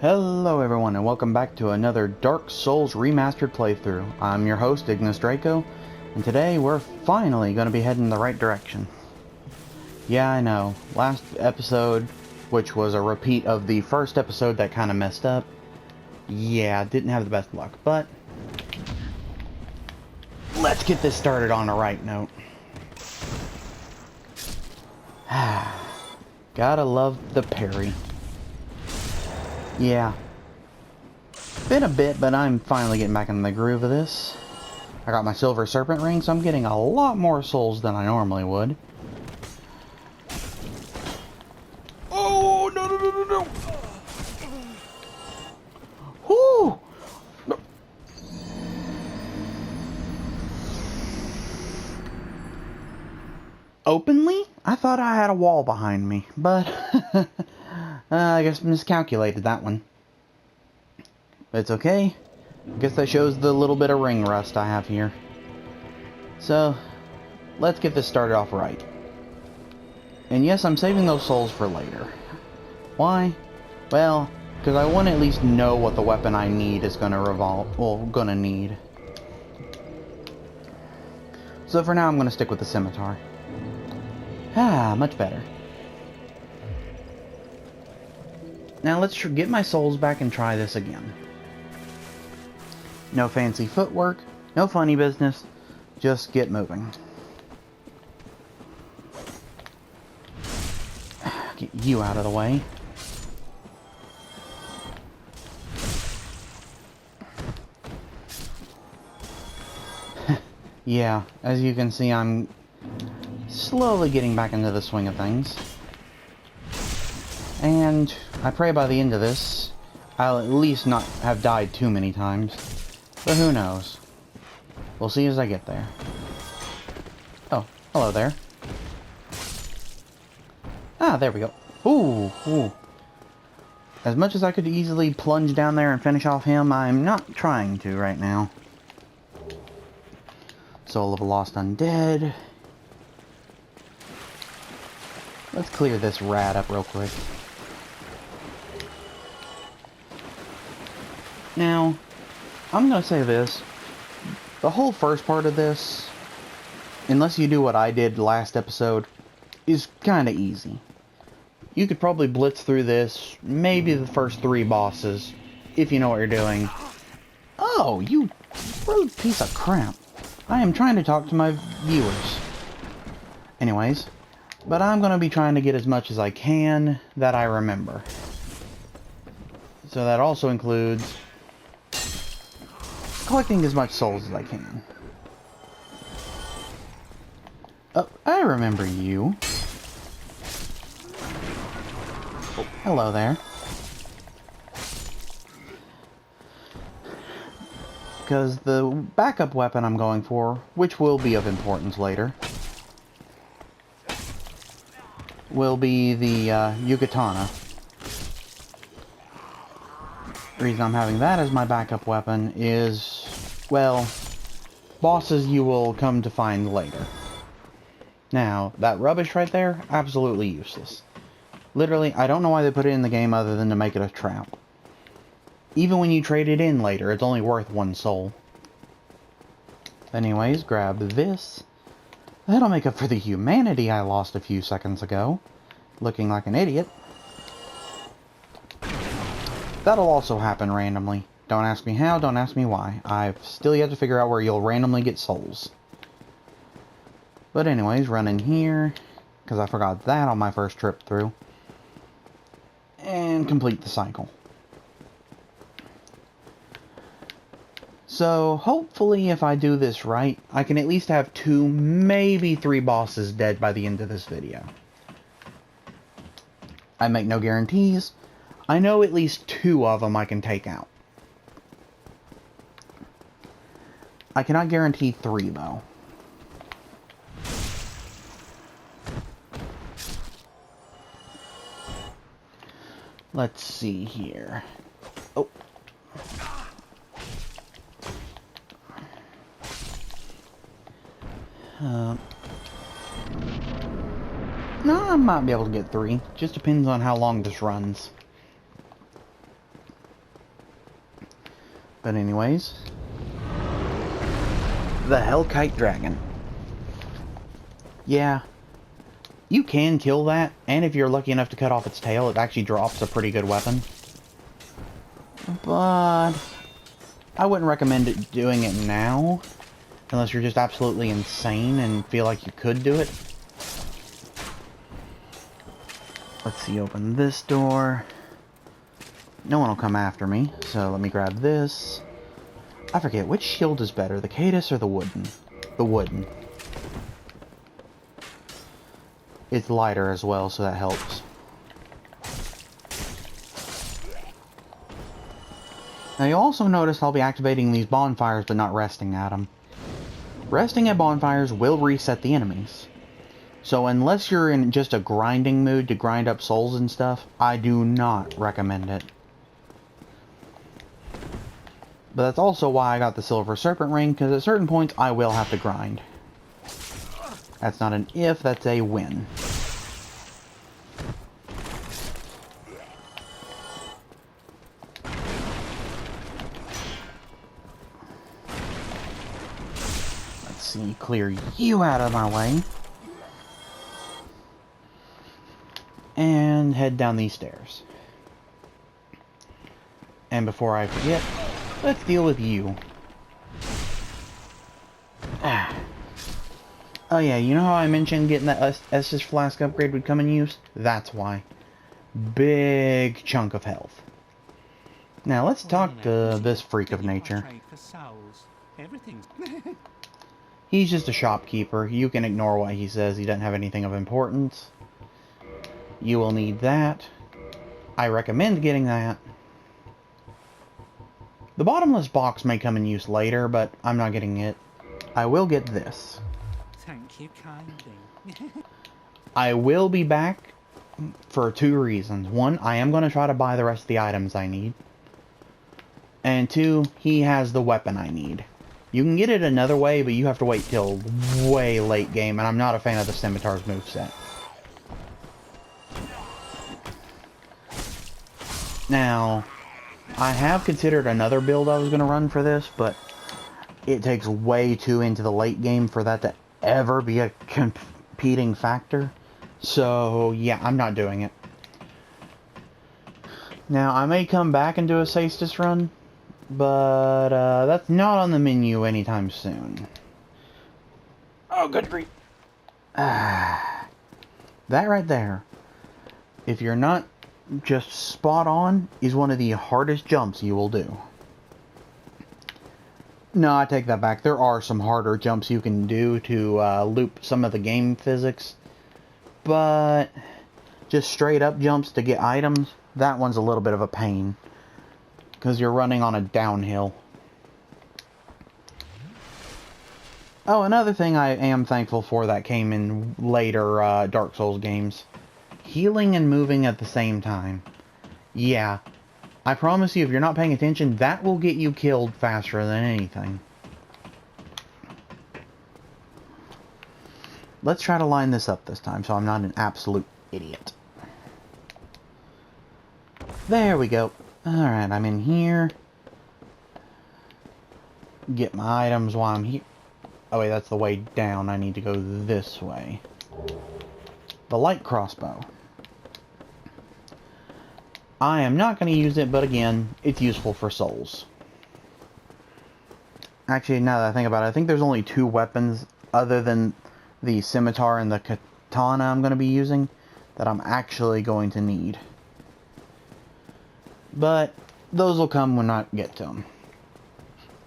Hello everyone and welcome back to another Dark Souls Remastered playthrough. I'm your host, Ignis Draco, and today we're finally going to be heading in the right direction. Yeah, I know, last episode, which was a repeat of the first episode that kind of messed up, yeah, didn't have the best luck, but let's get this started on a right note. Gotta love the parry. Yeah. Been a bit, but I'm finally getting back in the groove of this. I got my silver serpent ring, so I'm getting a lot more souls than I normally would. Oh, no, no, no, no, no! Whoo! No. Openly? I thought I had a wall behind me, but I guess miscalculated that one. But it's okay. I guess that shows the little bit of ring rust I have here. So, let's get this started off right. And yes, I'm saving those souls for later. Why? Well, because I want to at least know what the weapon I need is going to need. So for now, I'm going to stick with the scimitar. Ah, much better. Now let's get my souls back and try this again. No fancy footwork, no funny business, just get moving. Get you out of the way. Yeah, as you can see, I'm slowly getting back into the swing of things. And I pray by the end of this, I'll at least not have died too many times. But who knows? We'll see as I get there. Oh, hello there. Ah, there we go. Ooh, ooh. As much as I could easily plunge down there and finish off him, I'm not trying to right now. Soul of a Lost Undead. Let's clear this rat up real quick. Now, I'm going to say this. The whole first part of this, unless you do what I did last episode, is kind of easy. You could probably blitz through this, maybe the first 3 bosses, if you know what you're doing. Oh, you rude piece of crap. I am trying to talk to my viewers. Anyways, but I'm going to be trying to get as much as I can that I remember. So that also includes collecting as much souls as I can. Oh, I remember you. Oh, hello there. Because the backup weapon I'm going for, which will be of importance later, will be the Yucatana. The reason I'm having that as my backup weapon is, well, bosses you will come to find later. Now, that rubbish right there, absolutely useless. Literally, I don't know why they put it in the game other than to make it a trap. Even when you trade it in later, it's only worth 1 soul. Anyways, grab this. That'll make up for the humanity I lost a few seconds ago. Looking like an idiot. That'll also happen randomly. Don't ask me how, don't ask me why. I've still yet to figure out where you'll randomly get souls. But anyways, run in here, because I forgot that on my first trip through. And complete the cycle. So, hopefully if I do this right, I can at least have 2, maybe 3 bosses dead by the end of this video. I make no guarantees. I know at least 2 of them I can take out. I cannot guarantee 3 though. Let's see here. Oh. No, I might be able to get 3. Just depends on how long this runs. But anyways, the Hellkite Dragon. Yeah, you can kill that, and if you're lucky enough to cut off its tail, it actually drops a pretty good weapon. But I wouldn't recommend it doing it now, unless you're just absolutely insane and feel like you could do it. Let's see, open this door. No one will come after me, so let me grab this. I forget, which shield is better, the Cadus or the wooden? The wooden. It's lighter as well, so that helps. Now you'll also notice I'll be activating these bonfires but not resting at them. Resting at bonfires will reset the enemies. So unless you're in just a grinding mood to grind up souls and stuff, I do not recommend it. But that's also why I got the Silver Serpent Ring, because at certain points I will have to grind. That's not an if, that's a when. Let's see, clear you out of my way. And head down these stairs. And before I forget, let's deal with you. Oh yeah, you know how I mentioned getting that Estus Flask upgrade would come in use? That's why. Big chunk of health. Now let's talk to this freak of nature. He's just a shopkeeper. You can ignore what he says. He doesn't have anything of importance. You will need that. I recommend getting that. The bottomless box may come in use later, but I'm not getting it. I will get this. Thank you kindly. I will be back for two reasons. One, I am going to try to buy the rest of the items I need. And two, he has the weapon I need. You can get it another way, but you have to wait till way late game, and I'm not a fan of the Scimitar's moveset. Now, I have considered another build I was going to run for this, but it takes way too into the late game for that to ever be a competing factor. So, yeah, I'm not doing it. Now, I may come back and do a Sastus run, but that's not on the menu anytime soon. Oh, good grief. That right there, if you're not just spot on, is one of the hardest jumps you will do. No, I take that back. There are some harder jumps you can do to loop some of the game physics. But just straight up jumps to get items, that one's a little bit of a pain. Because you're running on a downhill. Oh, another thing I am thankful for that came in later Dark Souls games. Healing and moving at the same time. Yeah, I promise you, if you're not paying attention, that will get you killed faster than anything. Let's try to line this up this time so I'm not an absolute idiot. There we go. Alright, I'm in here. Get my items while I'm here. Oh wait, that's the way down. I need to go this way. The light crossbow. I am not going to use it, but again, it's useful for souls. Actually, now that I think about it, I think there's only two weapons other than the scimitar and the katana I'm going to be using that I'm actually going to need. But those will come when I get to them.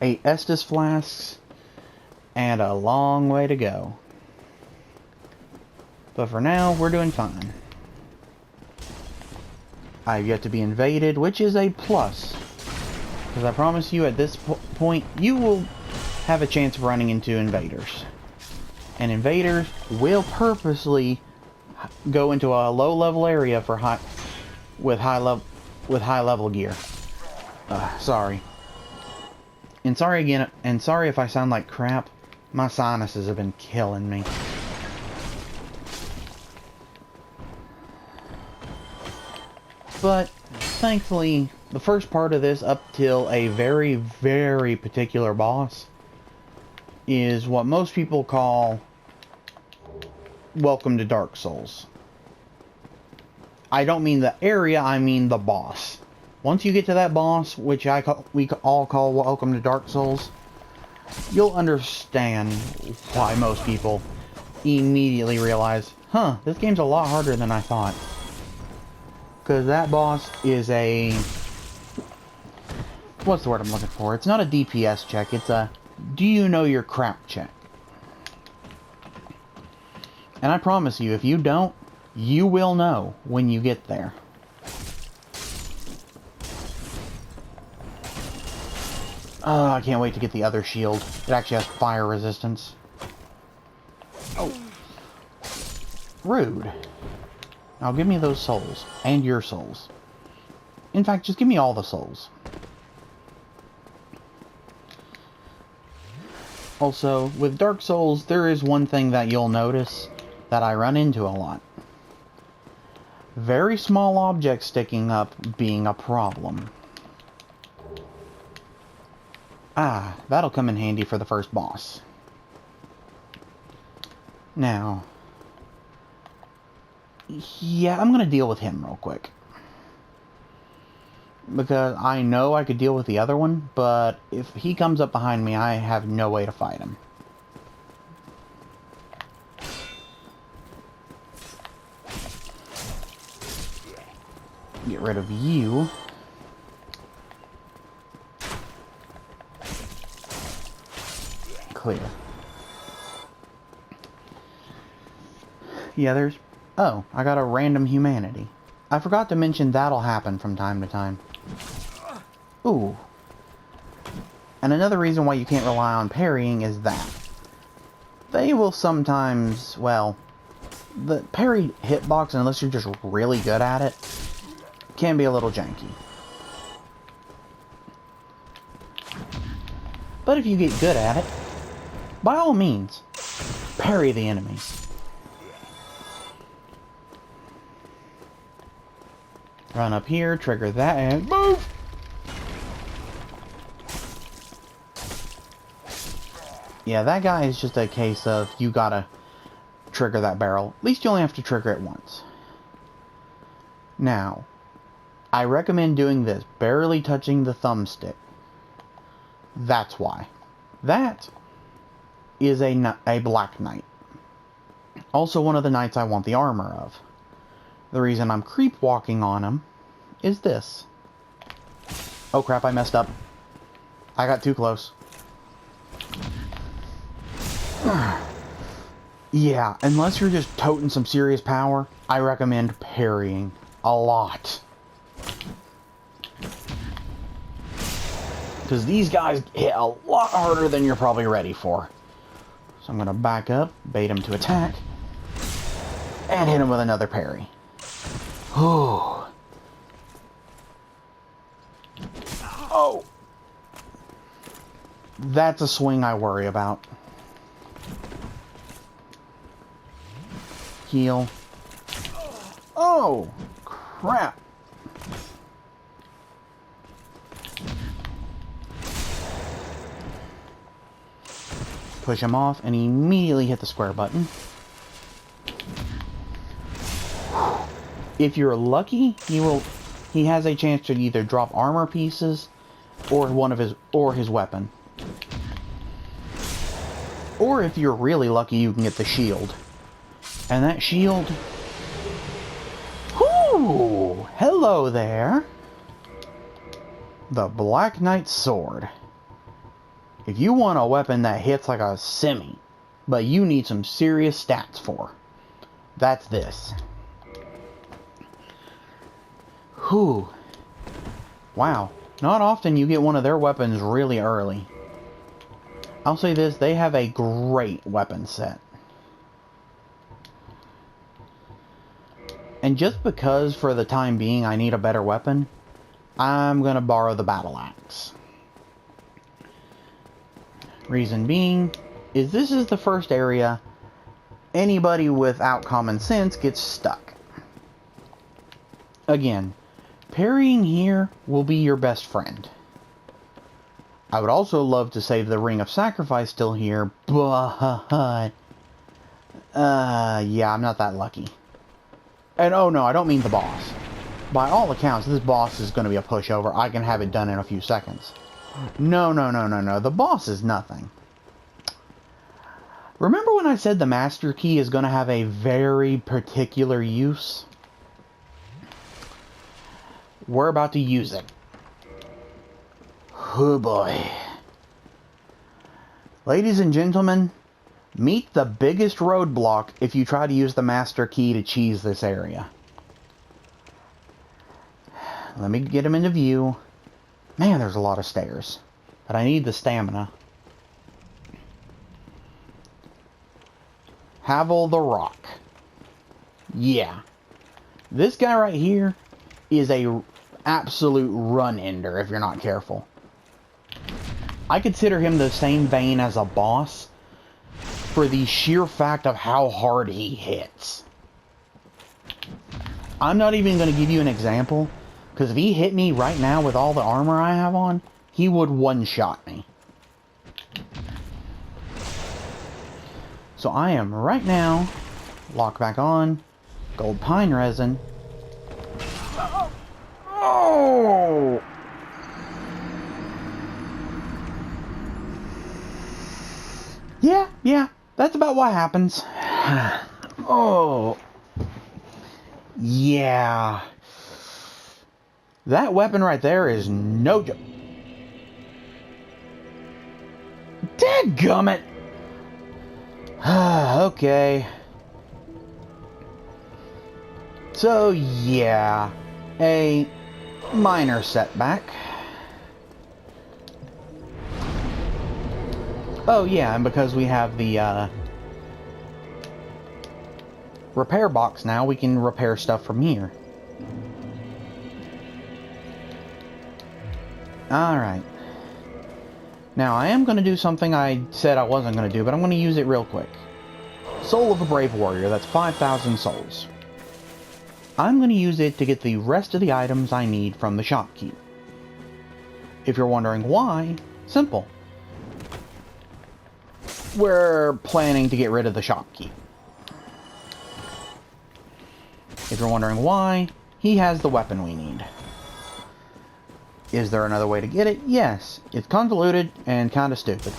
8 Estus flasks and a long way to go. But for now, we're doing fine. I've yet to be invaded, which is a plus. Because I promise you, at this point, you will have a chance of running into invaders. And invaders will purposely go into a low-level area for with high-level gear. Sorry. And sorry again, and sorry if I sound like crap. My sinuses have been killing me. But thankfully, the first part of this up till a very, very particular boss is what most people call Welcome to Dark Souls. I don't mean the area, I mean the boss. Once you get to that boss, which we all call Welcome to Dark Souls, you'll understand why most people immediately realize, huh, this game's a lot harder than I thought. Because that boss is a... what's the word I'm looking for? It's not a DPS check, it's a do you know your crap check. And I promise you, if you don't, you will know when you get there. Oh, I can't wait to get the other shield. It actually has fire resistance. Oh. Rude. Now give me those souls. And your souls. In fact, just give me all the souls. Also, with Dark Souls, there is one thing that you'll notice that I run into a lot. Very small objects sticking up being a problem. Ah, that'll come in handy for the first boss. Now, yeah, I'm gonna deal with him real quick. Because I know I could deal with the other one, but if he comes up behind me, I have no way to fight him. Get rid of you. Clear. Yeah, there's... oh, I got a random humanity. I forgot to mention that'll happen from time to time. Ooh. And another reason why you can't rely on parrying is that. They will sometimes, well... the parry hitbox, unless you're just really good at it, can be a little janky. But if you get good at it, by all means, parry the enemies. Run up here, trigger that, and move! Yeah, that guy is just a case of you gotta trigger that barrel. At least you only have to trigger it once. Now, I recommend doing this, barely touching the thumbstick. That's why. That is a Black Knight. Also one of the knights I want the armor of. The reason I'm creep walking on him is this. Oh crap, I messed up. I got too close. Yeah, unless you're just toting some serious power, I recommend parrying a lot. Because these guys hit a lot harder than you're probably ready for. So I'm going to back up, bait him to attack, and hit him with another parry. Oh. Oh. That's a swing I worry about. Heal. Oh, crap. Push him off and immediately hit the square button. If you're lucky, he has a chance to either drop armor pieces or his weapon. Or if you're really lucky, you can get the shield. And that shield... whoo! Hello there! The Black Knight's Sword. If you want a weapon that hits like a semi, but you need some serious stats for, that's this. Whew. Wow. Not often you get one of their weapons really early. I'll say this, they have a great weapon set. And just because for the time being I need a better weapon, I'm gonna borrow the battle axe. Reason being is this is the first area anybody without common sense gets stuck. Again, Parrying here will be your best friend. I would also love to save the Ring of Sacrifice still here, but... yeah, I'm not that lucky. And oh no, I don't mean the boss. By all accounts, this boss is going to be a pushover. I can have it done in a few seconds. No. The boss is nothing. Remember when I said the Master Key is going to have a very particular use? We're about to use it. Oh boy. Ladies and gentlemen, meet the biggest roadblock if you try to use the Master Key to cheese this area. Let me get him into view. Man, there's a lot of stairs. But I need the stamina. Havel the Rock. Yeah. This guy right here is a absolute run-ender if you're not careful. I consider him the same vein as a boss for the sheer fact of how hard he hits. I'm not even going to give you an example, because if he hit me right now with all the armor I have on, he would one-shot me. So I am right now, lock back on, gold pine resin. Oh! Yeah, that's about what happens. Oh. Yeah. That weapon right there is no joke. Dadgummit! Okay. So, yeah. A minor setback. Oh, yeah, and because we have the, repair box now, we can repair stuff from here. Alright. Now, I am going to do something I said I wasn't going to do, but I'm going to use it real quick. Soul of a Brave Warrior, that's 5,000 souls. I'm going to use it to get the rest of the items I need from the shopkeep. If you're wondering why, simple. We're planning to get rid of the shopkeep. If you're wondering why, he has the weapon we need. Is there another way to get it? Yes. It's convoluted and kind of stupid.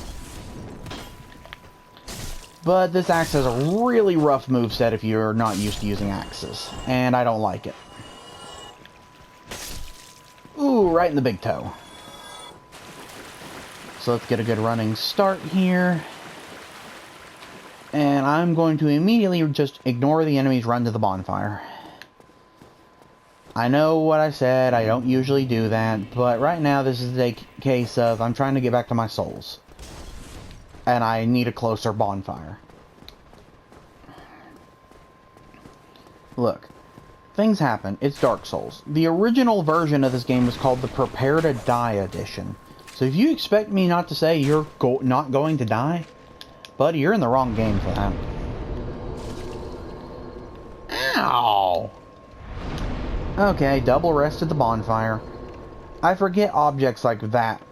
But this axe has a really rough moveset if you're not used to using axes. And I don't like it. Ooh, right in the big toe. So let's get a good running start here. And I'm going to immediately just ignore the enemies, run to the bonfire. I know what I said, I don't usually do that, but right now this is a case of I'm trying to get back to my souls. And I need a closer bonfire. Look, things happen. It's Dark Souls. The original version of this game was called the Prepare to Die Edition. So if you expect me not to say you're not going to die, buddy, you're in the wrong game for that. Ow! Okay, double rest at the bonfire. I forget objects like that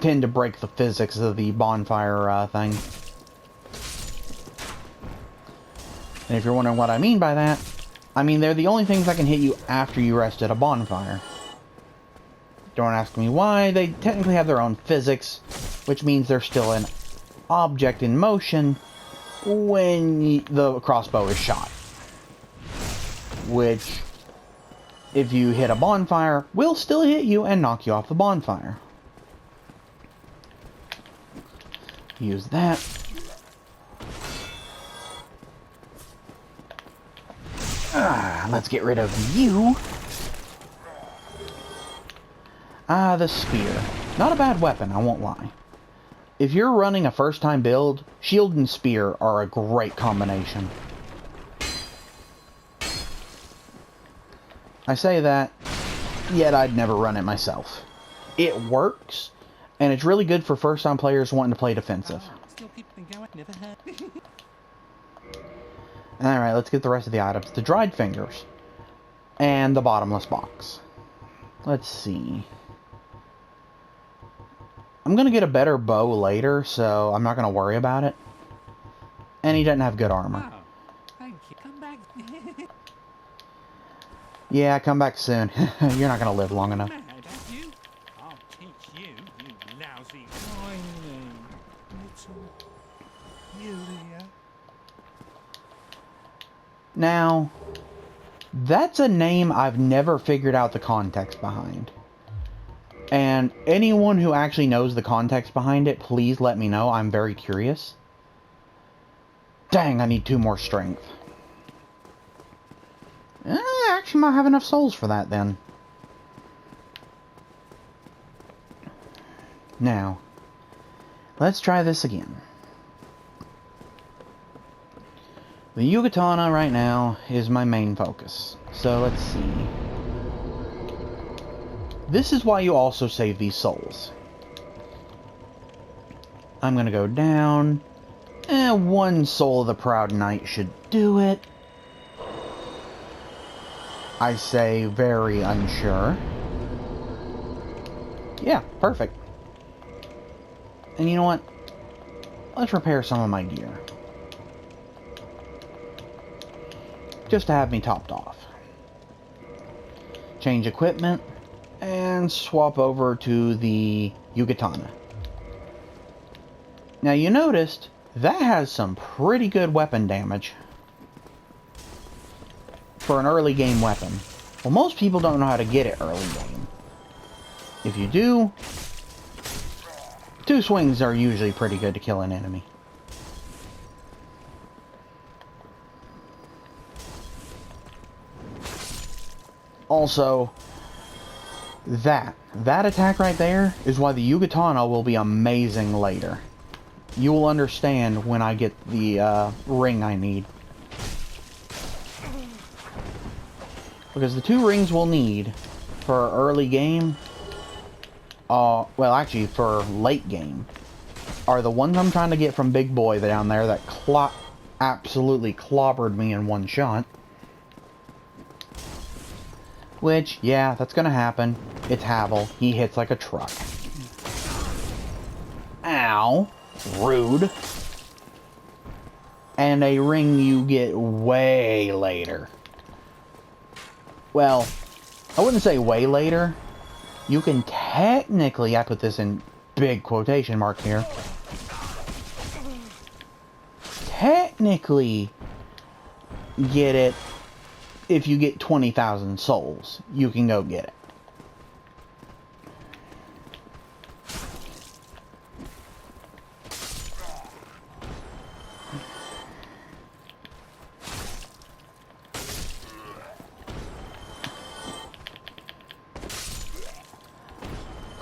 tend to break the physics of the bonfire thing. And if you're wondering what I mean by that, I mean they're the only things that can hit you after you rest at a bonfire. Don't ask me why. They technically have their own physics, which means they're still an object in motion when the crossbow is shot. Which, if you hit a bonfire, will still hit you and knock you off the bonfire. Use that. Let's get rid of you. The spear. Not a bad weapon, I won't lie. If you're running a first-time build, shield and spear are a great combination. I say that, yet I'd never run it myself. It works, and it's really good for first-time players wanting to play defensive. Alright, let's get the rest of the items. The dried fingers. And the bottomless box. Let's see. I'm gonna get a better bow later, so I'm not gonna worry about it. And he doesn't have good armor. Oh, thank you. Come back. Yeah, come back soon. You're not gonna live long enough. Mad, aren't you? I'll teach you, you lousy whining little Yulia. Now, that's a name I've never figured out the context behind. And anyone who actually knows the context behind it, please let me know. I'm very curious. Dang, I need 2 more strength. I actually might have enough souls for that then. Now, let's try this again. The Yugatana right now is my main focus. So let's see. This is why you also save these souls. I'm gonna go down. 1 soul of the Proud Knight should do it. I say very unsure. Yeah, perfect. And you know what? Let's repair some of my gear. Just to have me topped off. Change equipment. And swap over to the Yugatana. Now you noticed that has some pretty good weapon damage for an early game weapon. Well, most people don't know how to get it early game. If you do, 2 swings are usually pretty good to kill an enemy. Also, that attack right there is why the Yugatana will be amazing later. You will understand when I get the ring I need. Because the 2 rings we'll need for early game, well actually for late game, are the ones I'm trying to get from Big Boy down there that absolutely clobbered me in 1 shot. Which, yeah, that's gonna happen. It's Havel. He hits like a truck. Ow. Rude. And a ring you get way later. Well, I wouldn't say way later. You can technically, I put this in big quotation marks here. Technically get it if you get 20,000 souls. You can go get it.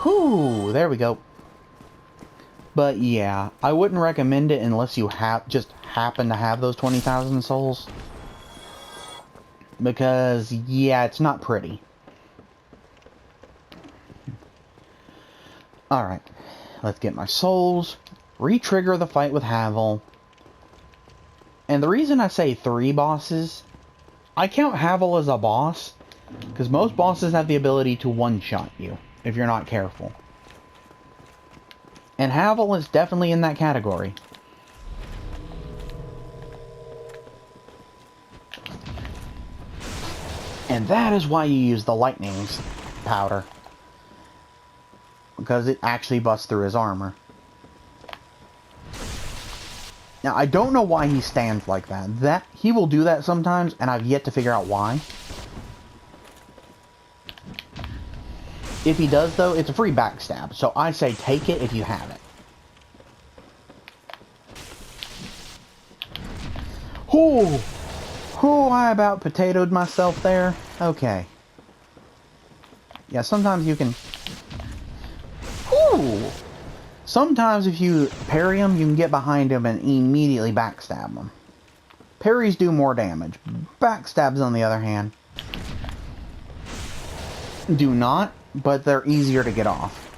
Whew, there we go. But yeah, I wouldn't recommend it unless you just happen to have those 20,000 souls. Because, yeah, it's not pretty. Alright, let's get my souls, re-trigger the fight with Havel. And the reason I say 3 bosses, I count Havel as a boss, because most bosses have the ability to one-shot you, if you're not careful. And Havel is definitely in that category. And that is why you use the lightning powder. Because it actually busts through his armor. Now, I don't know why he stands like that. He will do that sometimes, and I've yet to figure out why. If he does, though, it's a free backstab. So I say take it if you have it. Ooh! Ooh, I about potatoed myself there. Okay. Yeah, sometimes you can... Ooh! Sometimes if you parry him, you can get behind him and immediately backstab him. Parries do more damage. Backstabs, on the other hand, do not, but they're easier to get off.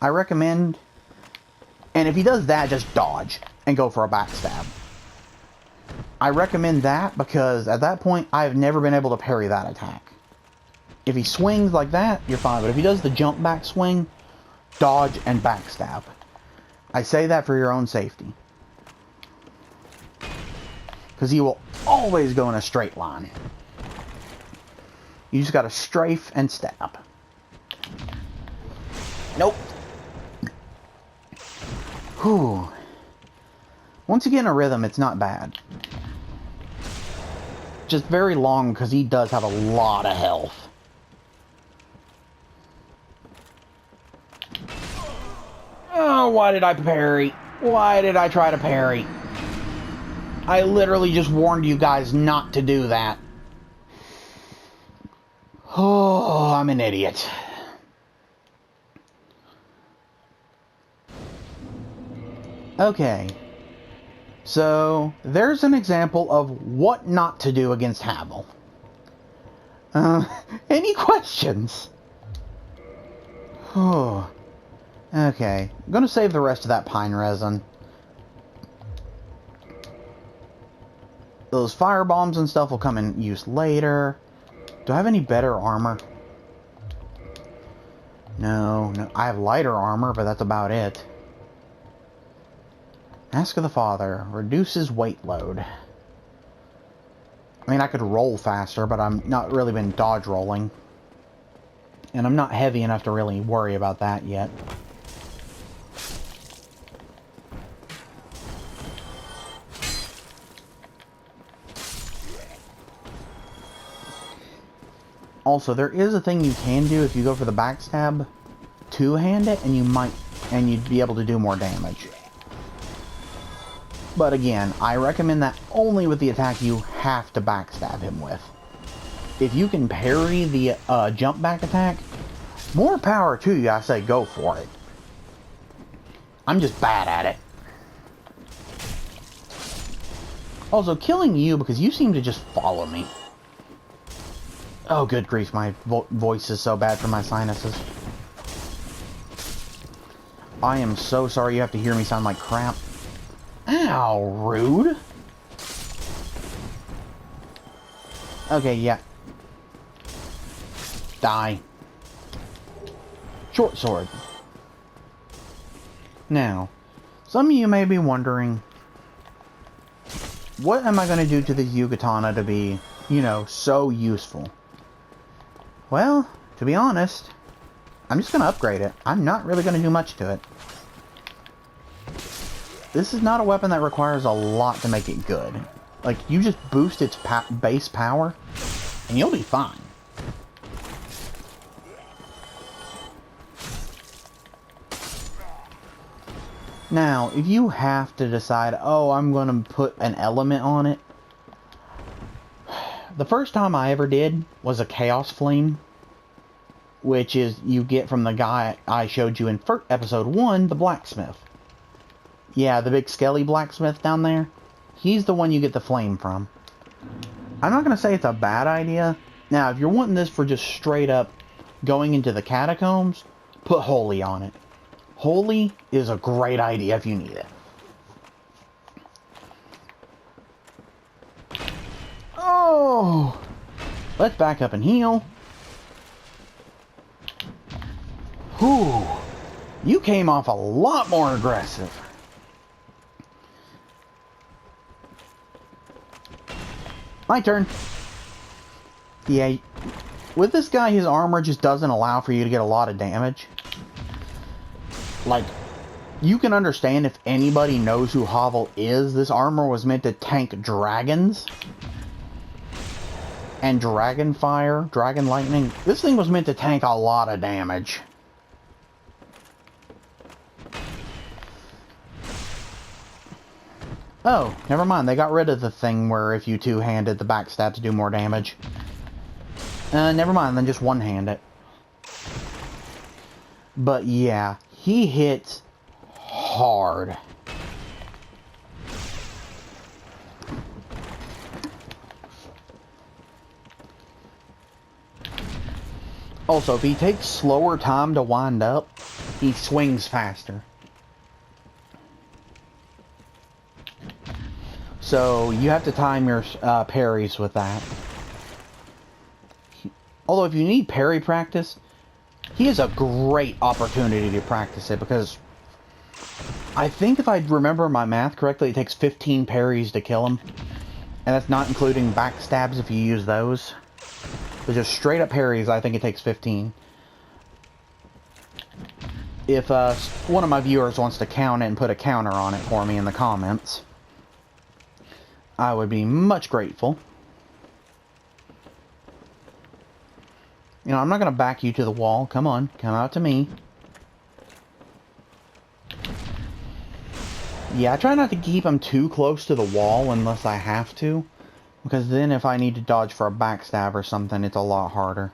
I recommend... And if he does that, just dodge and go for a backstab. I recommend that because at that point, I've never been able to parry that attack. If he swings like that, you're fine. But if he does the jump back swing, dodge and backstab. I say that for your own safety. Because he will always go in a straight line. You just gotta strafe and stab. Nope. Whew. Once you get in a rhythm, it's not bad. Just very long because he does have a lot of health. Oh, why did I parry? Why did I try to parry? I literally just warned you guys not to do that. Oh, I'm an idiot. Okay. So, there's an example of what not to do against Havel. Any questions? Oh. Okay. I'm gonna save the rest of that pine resin. Those fire bombs and stuff will come in use later. Do I have any better armor? No. I have lighter armor, but that's about it. Ask of the Father. Reduces weight load. I mean, I could roll faster, but I'm not really been dodge rolling. And I'm not heavy enough to really worry about that yet. Also, there is a thing you can do if you go for the backstab, two-hand it, and you'd be able to do more damage. But again, I recommend that only with the attack you have to backstab him with. If you can parry the jump back attack, more power to you, I say go for it. I'm just bad at it. Also, killing you because you seem to just follow me. Oh, good grief, my voice is so bad for my sinuses. I am so sorry you have to hear me sound like crap. Ow, rude. Okay, yeah. Die. Short sword. Now, some of you may be wondering, what am I going to do to the Yugatana to be, you know, so useful? Well, to be honest, I'm just going to upgrade it. I'm not really going to do much to it. This is not a weapon that requires a lot to make it good. Like, you just boost its base power, and you'll be fine. Now, if you have to decide, oh, I'm going to put an element on it. The first time I ever did was a Chaos Flame, which is you get from the guy I showed you in episode 1, the blacksmith. Yeah, the big skelly blacksmith down there. He's the one you get the flame from. I'm not going to say it's a bad idea. Now, if you're wanting this for just straight up going into the catacombs, put Holy on it. Holy is a great idea if you need it. Oh! Let's back up and heal. Whew. You came off a lot more aggressive. My turn. Yeah, with this guy, his armor just doesn't allow for you to get a lot of damage. Like, you can understand if anybody knows who Havel is, this armor was meant to tank dragons. And dragon fire, dragon lightning. This thing was meant to tank a lot of damage. Oh, never mind. They got rid of the thing where if you two-handed the backstab to do more damage. Never mind, then just one-hand it. But yeah, he hits hard. Also, if he takes slower time to wind up, he swings faster. So, you have to time your parries with that. Although if you need parry practice, he is a great opportunity to practice it, because I think if I remember my math correctly, it takes 15 parries to kill him. And that's not including backstabs if you use those. But just straight up parries, I think it takes 15. If one of my viewers wants to count it and put a counter on it for me in the comments, I would be much grateful. You know, I'm not going to back you to the wall. Come on, come out to me. Yeah, I try not to keep them too close to the wall unless I have to. Because then if I need to dodge for a backstab or something, it's a lot harder.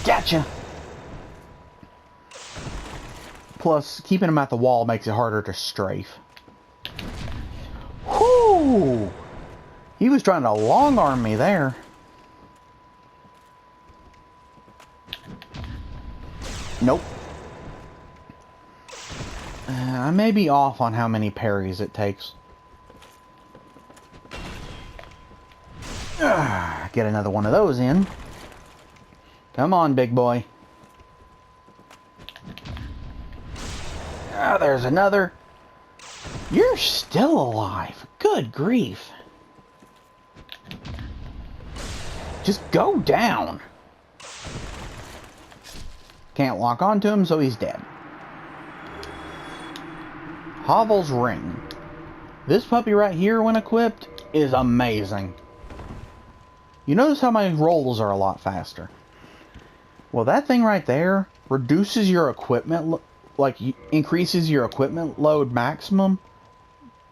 Gotcha! Plus, keeping him at the wall makes it harder to strafe. Whoo! He was trying to long arm me there. Nope. I may be off on how many parries it takes. Get another one of those in. Come on, big boy. There's another. You're still alive. Good grief. Just go down. Can't lock onto him, so he's dead. Hovel's Ring. This puppy right here, when equipped, is amazing. You notice how my rolls are a lot faster. Well, that thing right there reduces your equipment, increases your equipment load maximum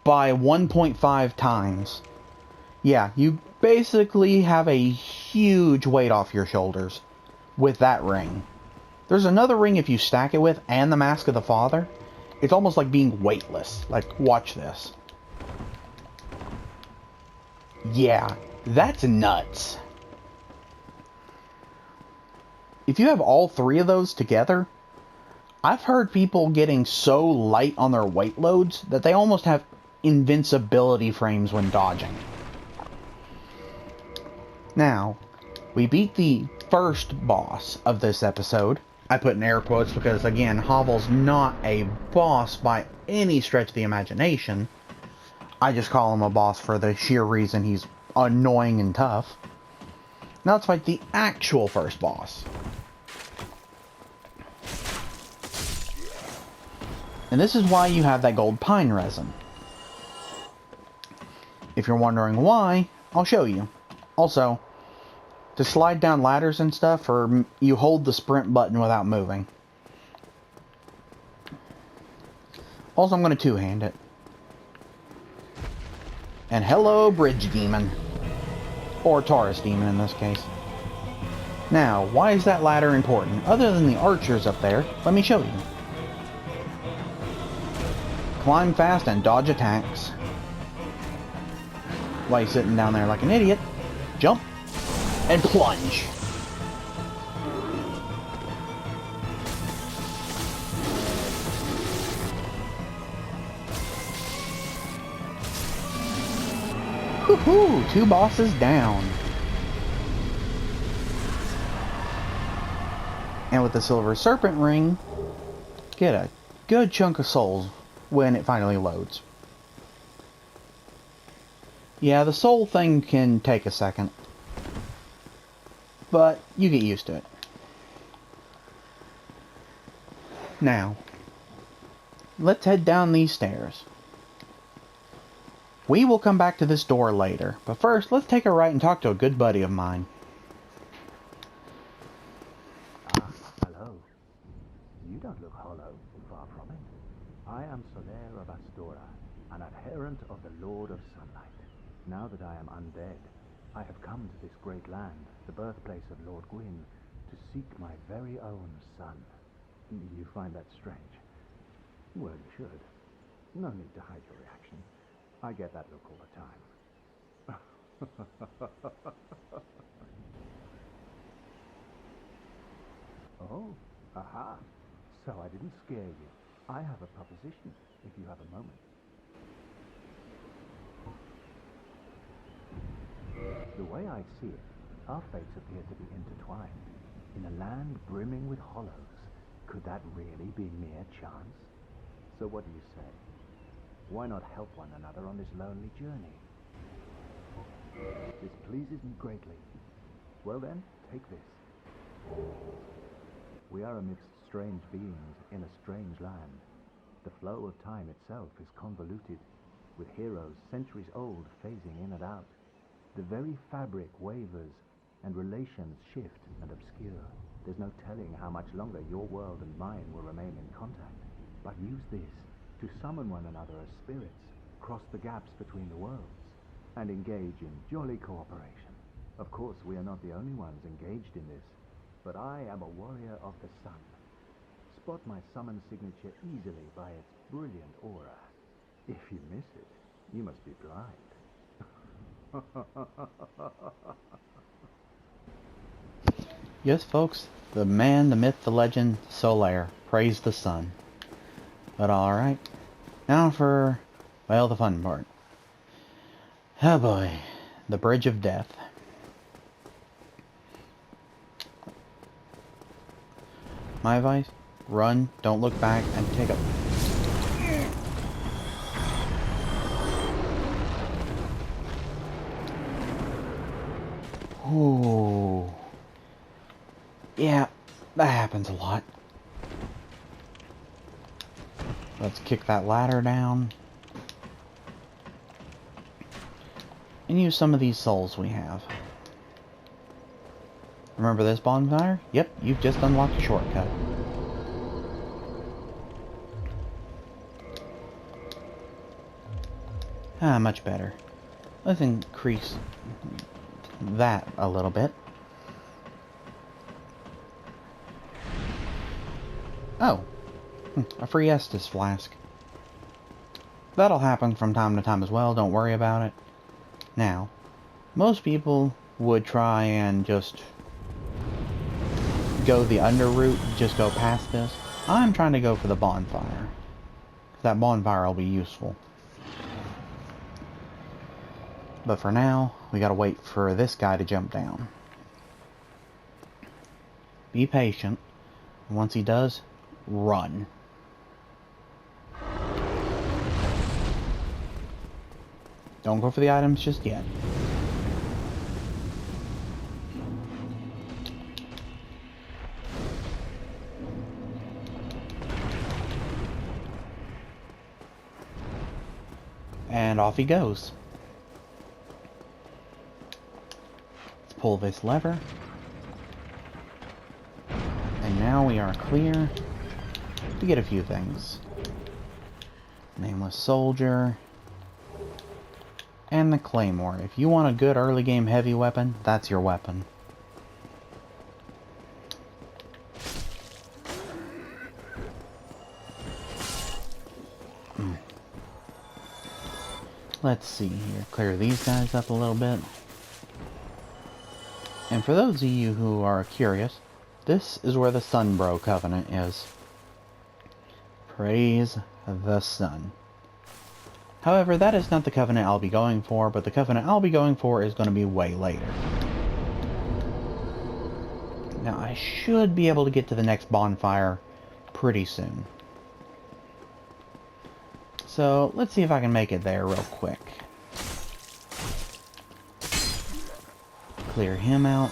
by 1.5 times. Yeah, you basically have a huge weight off your shoulders with that ring. There's another ring if you stack it with, and the Mask of the Father. It's almost like being weightless. Like, watch this. Yeah, that's nuts. If you have all three of those together, I've heard people getting so light on their weight loads that they almost have invincibility frames when dodging. Now, we beat the first boss of this episode. I put in air quotes because, again, Hovel's not a boss by any stretch of the imagination. I just call him a boss for the sheer reason he's annoying and tough. Now let's fight the actual first boss. And this is why you have that gold pine resin. If you're wondering why, I'll show you. Also, to slide down ladders and stuff, or you hold the sprint button without moving. Also, I'm going to two-hand it. And hello, Bridge Demon. Or Taurus Demon in this case. Now, why is that ladder important? Other than the archers up there, let me show you. Climb fast and dodge attacks. While you're sitting down there like an idiot, jump and plunge. Woohoo! 2 bosses down. And with the Silver Serpent Ring, get a good chunk of souls when it finally loads. Yeah, the soul thing can take a second, but you get used to it. Now, let's head down these stairs. We will come back to this door later, but first, let's take a right and talk to a good buddy of mine. Hello. You don't look hollow, far from it. I am Soler of Astora, an adherent of the Lord of Sunlight. Now that I am undead, I have come to this great land, the birthplace of Lord Gwyn, to seek my very own son. You find that strange? Well, you should. No need to hide your reaction. I get that look all the time. Oh, aha. So I didn't scare you. I have a proposition, if you have a moment. way I see it, our fates appear to be intertwined. In a land brimming with hollows, could that really be mere chance? So what do you say? Why not help one another on this lonely journey? This pleases me greatly. Well then, take this. We are amidst strange beings in a strange land. The flow of time itself is convoluted, with heroes centuries old phasing in and out. The very fabric wavers, and relations shift and obscure. There's no telling how much longer your world and mine will remain in contact. But use this to summon one another as spirits, cross the gaps between the worlds, and engage in jolly cooperation. Of course, we are not the only ones engaged in this, but I am a warrior of the sun. Spot my summon signature easily by its brilliant aura. If you miss it, you must be blind. Yes, folks, the man, the myth, the legend, Solaire, praise the sun. But alright, now for, well, the fun part. Oh boy, the Bridge of Death. My advice, run, don't look back, and take a... Ooh. Yeah, that happens a lot. Let's kick that ladder down. And use some of these souls we have. Remember this bonfire? Yep, you've just unlocked a shortcut. Ah, much better. Let's increase that a little bit. Oh, a free Estus flask. That'll happen from time to time as well, don't worry about it. Now, most people would try and just go the under route, just go past this. I'm trying to go for the bonfire. That bonfire will be useful. But for now, we gotta wait for this guy to jump down. Be patient. Once he does, run. Don't go for the items just yet. And off he goes. Let's pull this lever. And now we are clear to get a few things. Nameless Soldier. And the Claymore. If you want a good early game heavy weapon, that's your weapon. Let's see here. Clear these guys up a little bit. And for those of you who are curious, this is where the Sunbro Covenant is. Praise the sun. However, that is not the covenant I'll be going for, but the covenant I'll be going for is going to be way later. Now, I should be able to get to the next bonfire pretty soon. So, let's see if I can make it there real quick. Clear him out.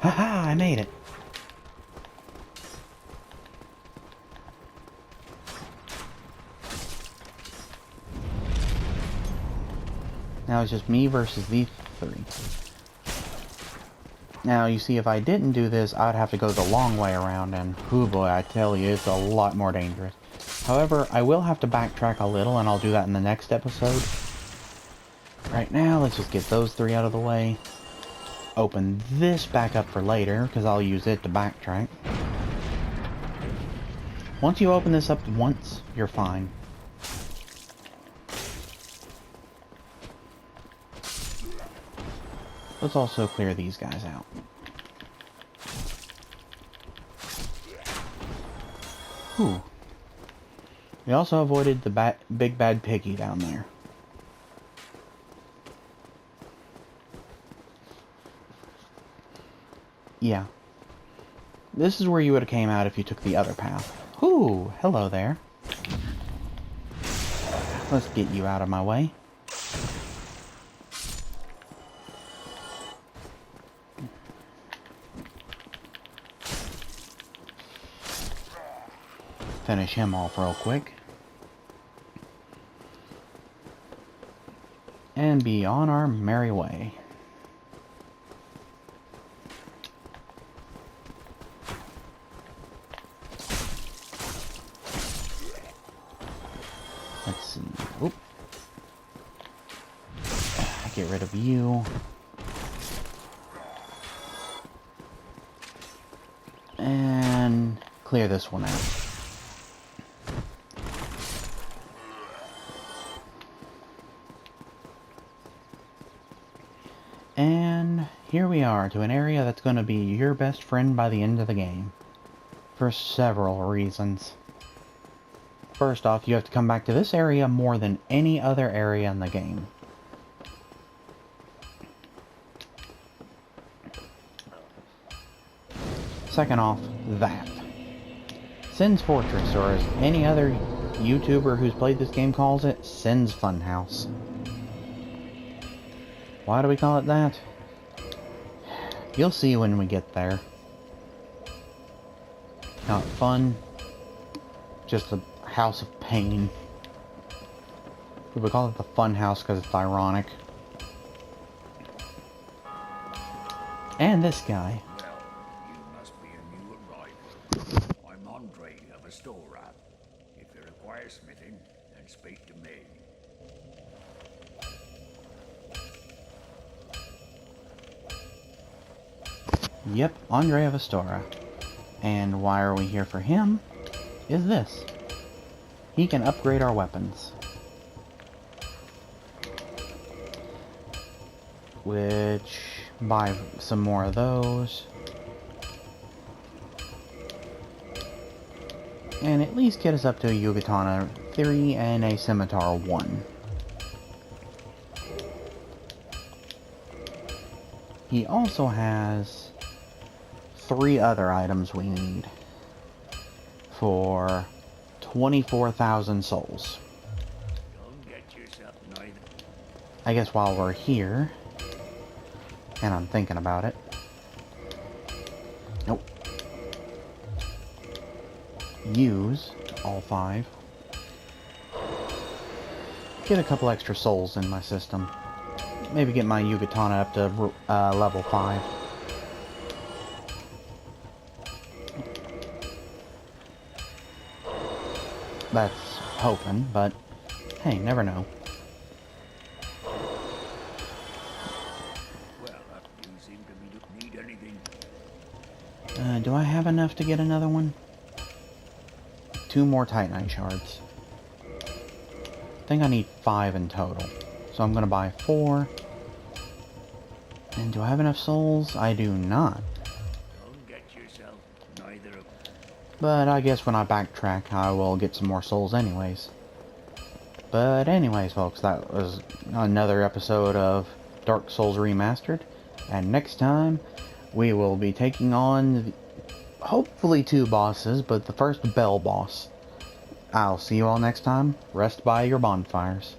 Haha, I made it. Now it's just me versus these three. Now you see, if I didn't do this, I'd have to go the long way around, and oh boy, I tell you, it's a lot more dangerous. However, I will have to backtrack a little, and I'll do that in the next episode. Right now, let's just get those three out of the way. Open this back up for later, because I'll use it to backtrack. Once you open this up once, you're fine. Let's also clear these guys out. Whew. We also avoided the big bad piggy down there. Yeah. This is where you would have came out if you took the other path. Ooh, hello there. Let's get you out of my way. Finish him off real quick. And be on our merry way. Let's see. Oop. Get rid of you. And clear this one out. And here we are to an area that's going to be your best friend by the end of the game. For several reasons. First off, you have to come back to this area more than any other area in the game. Second off, that. Sin's Fortress, or as any other YouTuber who's played this game calls it, Sin's Funhouse. Why do we call it that? You'll see when we get there. Not fun. Just a house of pain. We call it the Fun House because it's ironic. And this guy. Well, you must be a new arrival. I'm Andre of Astora. If you require smithing, then speak to me. Yep, Andre of Astora. And why are we here for him? Is this. He can upgrade our weapons. Which, buy some more of those. And at least get us up to a Yugatana 3 and a Scimitar 1. He also has 3 other items we need for 24,000 souls. Don't get yourself neither. I guess while we're here, and I'm thinking about it. Nope. Use all 5. Get a couple extra souls in my system. Maybe get my Yugatana up to level 5. That's hoping, but hey, never know. Well, you seem to me to need anything. Do I have enough to get another one? 2 more Titanite shards. I think I need 5 in total. So I'm gonna buy 4. And do I have enough souls? I do not. Don't get yourself neither of them. But I guess when I backtrack, I will get some more souls anyways. But anyways, folks, that was another episode of Dark Souls Remastered. And next time, we will be taking on, hopefully 2 bosses, but the first Bell boss. I'll see you all next time. Rest by your bonfires.